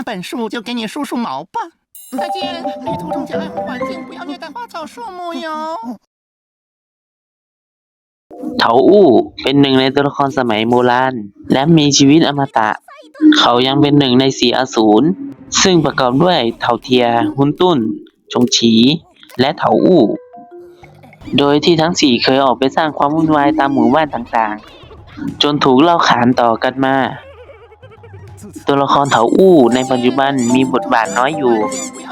本书就给你数数毛吧。再见，旅途中请爱护环境，不要虐待花草树木哟。เถาอู้เป็นหนึ่งในตัวละครสมัยโบราณและมีชีวิตอมตะเขายังเป็นหนึ่งใน4อสูรซึ่งประกอบด้วยเถาเทียฮุนตุ้นชงฉีและเถาอู้โดยที่ทั้ง4เคยออกไปสร้างความวุ่นวายตามหมู่บ้านต่างๆจนถูกเล่าขานต่อกันมาตัวละครเถาอู้ในปัจจุบันมีบทบาทน้อยอยู่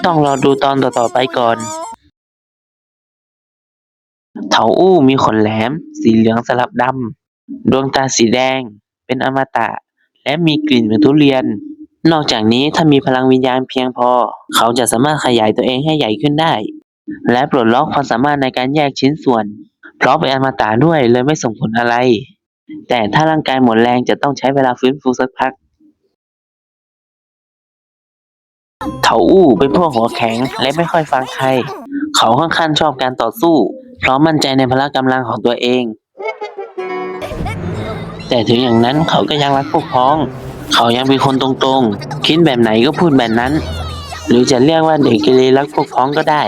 ต้องรอดูตอนต่อๆไปก่อนเถาอู้มีขนแหลมสีเหลืองสลับดำดวงตาสีแดงเป็นอมตะและมีกลิ่นเหมือนทุเรียนนอกจากนี้ถ้ามีพลังวิญญาณเพียงพอเขาจะสามารถขยายตัวเองให้ใหญ่ขึ้นได้และปลดล็อกความสามารถในการแยกชิ้นส่วนเพราะเป็นอมตะด้วยเลยไม่ส่งผลอะไรแต่ถ้าร่างกายหมดแรงจะต้องใช้เวลาฟื้นฟูสักพักเถาอู้เป็นพวกหัวแข็งและไม่ค่อยฟังใครเขาค่อนข้างชอบการต่อสู้เพราะมั่นใจในพละกำลังของตัวเองแต่ถึงอย่างนั้นเขาก็ยังรักพวกพ้องเขายังเป็นคนตรงๆคิดแบบไหนก็พูดแบบนั้นหรือจะเรียกว่าเด็กเกเรรักพวกพ้องก็ได้